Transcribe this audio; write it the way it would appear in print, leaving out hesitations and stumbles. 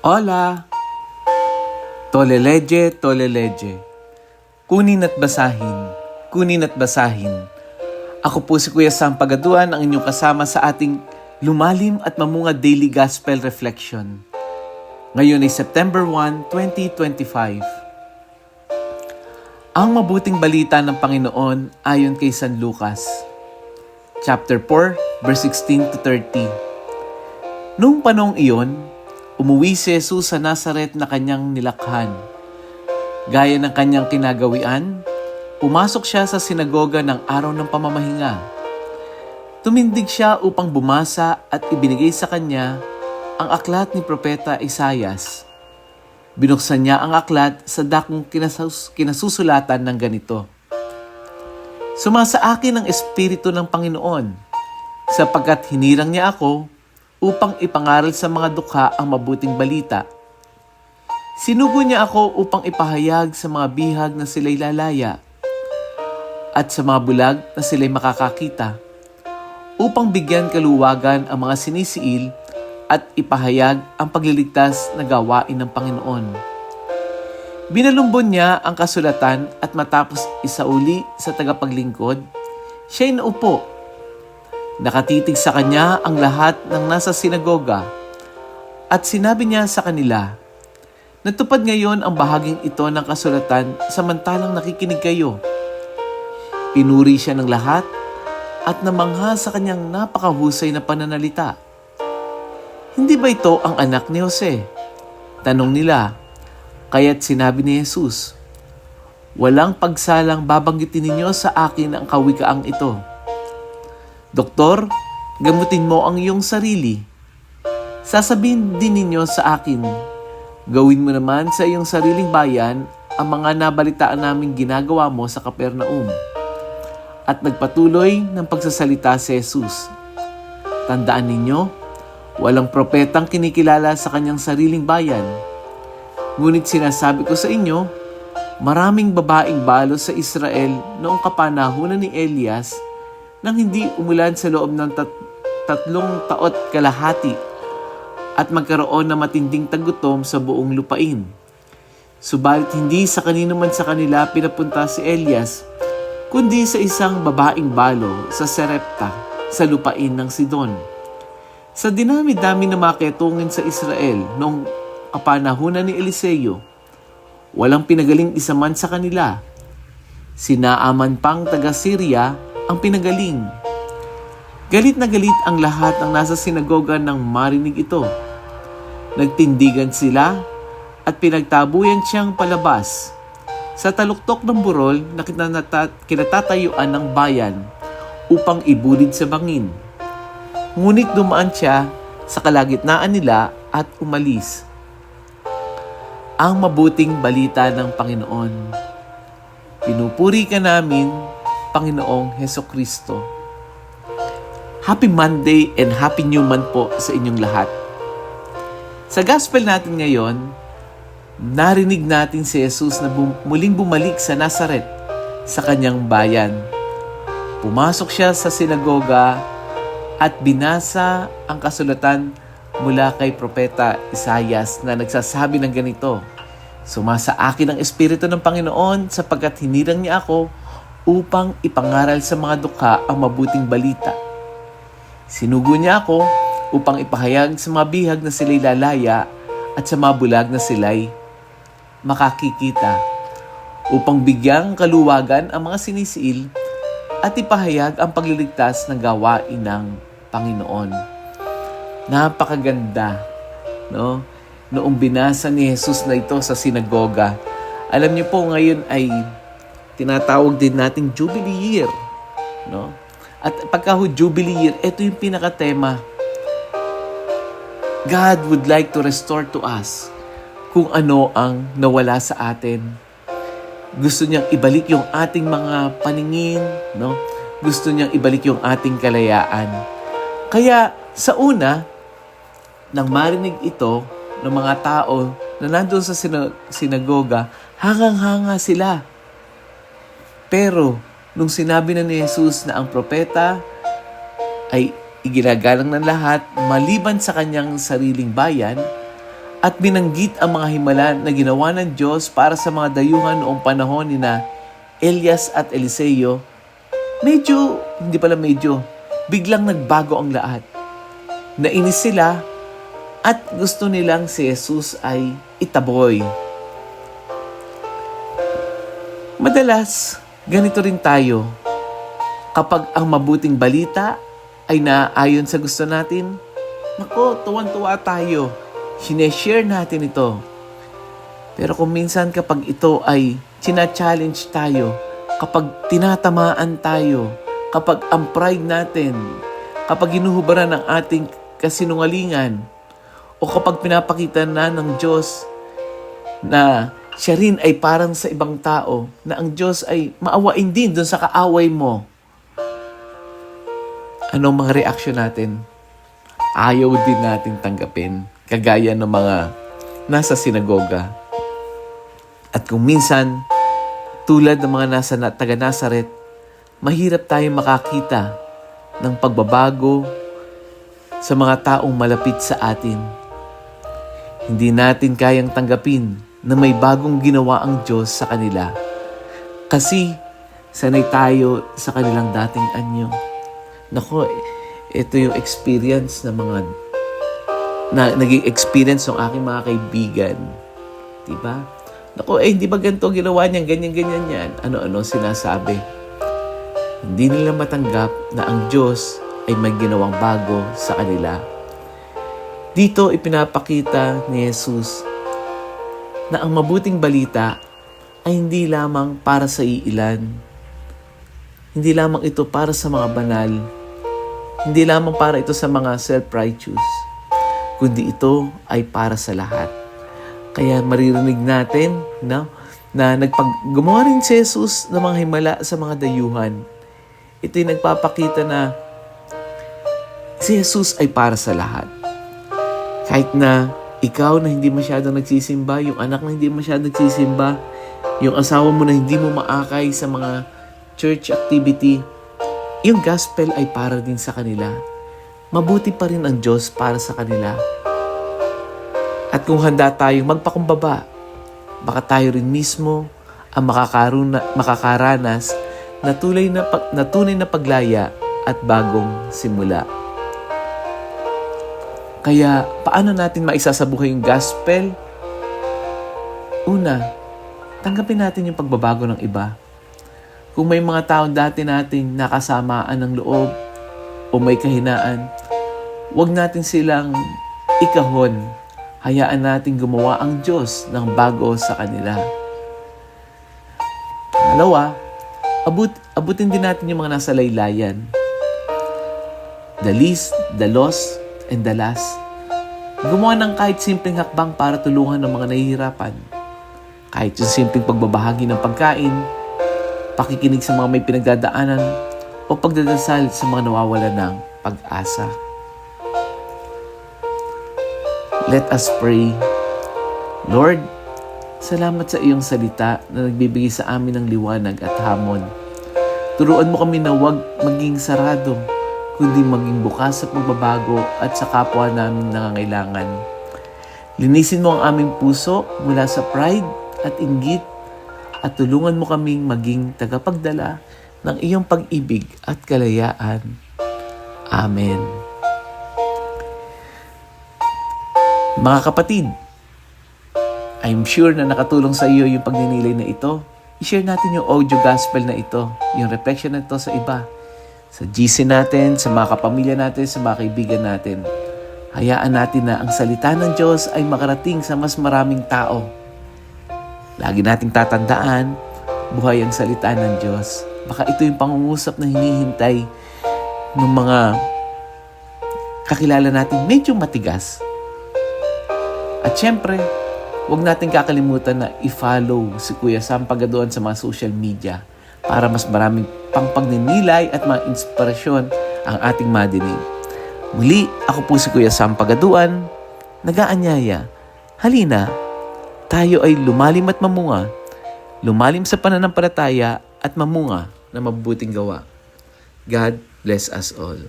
Hola! Toleleje, toleleje. Kunin at basahin, kunin at basahin. Ako po si Kuya Sam Pagaduan, ang inyong kasama sa ating lumalim at mamunga Daily Gospel Reflection. Ngayon ay September 1, 2025. Ang mabuting balita ng Panginoon ayon kay San Lucas. Chapter 4, verse 16 to 30. Noong panong iyon, umuwi si Jesus sa Nazaret na kanyang nilakhan. Gaya ng kanyang kinagawian, pumasok siya sa sinagoga ng araw ng pamamahinga. Tumindig siya upang bumasa at ibinigay sa kanya ang aklat ni Propeta Isaias. Binuksan niya ang aklat sa dakong kinasusulatan ng ganito: Sumasa akin ang Espiritu ng Panginoon, sapagkat hinirang niya ako upang ipangaral sa mga dukha ang mabuting balita. Sinugo niya ako upang ipahayag sa mga bihag na sila'y lalaya at sa mga bulag na sila'y makakakita, upang bigyan kaluwagan ang mga sinisiil at ipahayag ang pagliligtas na gawain ng Panginoon. Binalumbon niya ang kasulatan at matapos isauli sa tagapaglingkod, siya'y naupo. Nakatitig sa kanya ang lahat ng nasa sinagoga at sinabi niya sa kanila, Natupad ngayon ang bahaging ito ng kasulatan samantalang nakikinig kayo. Pinuri siya ng lahat at namangha sa kanyang napakahusay na pananalita. Hindi ba ito ang anak ni Jose? Tanong nila, kaya't sinabi ni Jesus, Walang pagsalang babanggitin ninyo sa akin ang kawikaang ito. Doktor, gamutin mo ang iyong sarili. Sasabihin din ninyo sa akin, gawin mo naman sa iyong sariling bayan ang mga nabalitaan naming ginagawa mo sa Kapernaum. At nagpatuloy ng pagsasalita si Jesus. Tandaan ninyo, walang propetang kinikilala sa kanyang sariling bayan. Ngunit sinasabi ko sa inyo, maraming babaeng balo sa Israel noong kapanahunan ni Elias nang hindi umulan sa loob ng 3 taot kalahati at magkaroon ng matinding tagutom sa buong lupain. Subalit hindi sa kanino man sa kanila pinapunta si Elias, kundi sa isang babaeng balo sa Serepta, sa lupain ng Sidon. Sa dinami-dami na maketungin sa Israel noong kapanahunan ni Eliseo, walang pinagaling isa man sa kanila. Si Naaman pang taga-Syria ang pinagaling. Galit na galit ang lahat ng nasa sinagoga nang marinig ito. Nagtindigan sila at pinagtabuyan siyang palabas sa taluktok ng burol na kinatatayuan ng bayan upang ibulid sa bangin. Ngunit dumaan siya sa kalagitnaan nila at umalis. Ang mabuting balita ng Panginoon. Pinupuri ka namin, Panginoong Hesukristo. Happy Monday and Happy New Month po sa inyong lahat. Sa gospel natin ngayon, narinig natin si Jesus na muling bumalik sa Nazaret, sa kanyang bayan. Pumasok siya sa sinagoga at binasa ang kasulatan mula kay Propeta Isaias na nagsasabi ng ganito, Sumasa akin ang Espiritu ng Panginoon sapagkat hinirang niya ako upang ipangaral sa mga dukha ang mabuting balita. Sinugo niya ako upang ipahayag sa mga bihag na sila'y lalaya at sa mga bulag na sila'y makakikita, upang bigyang kaluwagan ang mga sinisiil at ipahayag ang pagliligtas ng gawain ng Panginoon. Napakaganda, no? Noong binasa ni Jesus na ito sa sinagoga. Alam niyo po, ngayon ay tinatawag din nating Jubilee Year, no? At pagka Jubilee Year, ito yung pinaka-tema. God would like to restore to us kung ano ang nawala sa atin. Gusto niyang ibalik yung ating mga paningin, no? Gusto niyang ibalik yung ating kalayaan. Kaya sa una, nang marinig ito ng mga tao na nandun sa sinagoga, hangang-hanga sila. Pero nung sinabi na ni Jesus na ang propeta ay iginagalang ng lahat maliban sa kanyang sariling bayan, at binanggit ang mga himala na ginawa ng Diyos para sa mga dayuhan noong panahon ni na Elias at Eliseo, biglang nagbago ang lahat. Nainis sila at gusto nilang si Jesus ay itaboy. Madalas, ganito rin tayo. Kapag ang mabuting balita ay naaayon sa gusto natin, tuwan-tuwa tayo. Sineshare natin ito. Pero kung minsan kapag ito ay china-challenge tayo, kapag tinatamaan tayo, kapag ang pride natin, kapag ginuhubaran ng ating kasinungalingan, o kapag pinapakita na ng Diyos na siya rin ay parang sa ibang tao, na ang Diyos ay maawain din doon sa kaaway mo, anong mga reaksyon natin? Ayaw din natin tanggapin, kagaya ng mga nasa sinagoga. At kung minsan, tulad ng mga nasa taga-Nazaret, mahirap tayong makakita ng pagbabago sa mga taong malapit sa atin. Hindi natin kayang tanggapin na may bagong ginawa ang Diyos sa kanila. Kasi sanay tayo sa kanilang dating anyo. Nako, ito yung experience ng naging experience ng aking mga kaibigan. Diba? Nako, hindi ba ganito ginawa niyan, ganyan yan? Ano-ano sinasabi? Hindi nila matanggap na ang Diyos ay may ginawang bago sa kanila. Dito ipinapakita ni Jesus na ang mabuting balita ay hindi lamang para sa iilan. Hindi lamang ito para sa mga banal. Hindi lamang para ito sa mga self-righteous, kundi ito ay para sa lahat. Kaya maririnig natin na gumawa rin si Jesus ng mga himala sa mga dayuhan. Ito'y nagpapakita na si Jesus ay para sa lahat. Kahit na ikaw na hindi masyadong nagsisimba, yung anak na hindi masyadong nagsisimba, yung asawa mo na hindi mo maakay sa mga church activity, yung gospel ay para din sa kanila. Mabuti pa rin ang Diyos para sa kanila. At kung handa tayong magpakumbaba, baka tayo rin mismo ang makakaranas na tunay na paglaya at bagong simula. Kaya, paano natin maisasabuhay yung gospel? Una, tanggapin natin yung pagbabago ng iba. Kung may mga tao dati nating nakasamaan ng loob o may kahinaan, huwag natin silang ikahon. Hayaan natin gumawa ang Diyos ng bago sa kanila. Pangalawa, abutin din natin yung mga nasa laylayan. The least, the lost, and the last. Gumawa ng kahit simpleng hakbang para tulungan ng mga nahihirapan. Kahit yung simpleng pagbabahagi ng pagkain, pakikinig sa mga may pinagdadaanan, o pagdadasal sa mga nawawala ng pag-asa. Let us pray. Lord, salamat sa iyong salita na nagbibigay sa amin ng liwanag at hamon. Turuan mo kami na huwag maging sarado, kundi maging bukas sa pagbabago at sa kapwa namin nangangailangan. Linisin mo ang aming puso mula sa pride at inggit at tulungan mo kaming maging tagapagdala ng iyong pag-ibig at kalayaan. Amen. Mga kapatid, I'm sure na nakatulong sa iyo yung pagninilay na ito. I-share natin yung audio gospel na ito, yung reflection na ito sa iba, sa GC natin, sa mga kapamilya natin, sa mga kaibigan natin. Hayaan natin na ang salita ng Diyos ay makarating sa mas maraming tao. Lagi nating tatandaan, buhay ang salita ng Diyos. Baka ito yung pangungusap na hinihintay ng mga kakilala natin medyo matigas. At syempre, huwag natin kakalimutan na i-follow si Kuya Sam Pagaduan sa mga social media para mas maraming pangpagninilay at mga inspirasyon ang ating madinig. Muli, ako po si Kuya Sam Pagaduan, nag-aanyaya. Halina, tayo ay lumalim at mamunga, lumalim sa pananampalataya at mamunga na mabubuting gawa. God bless us all.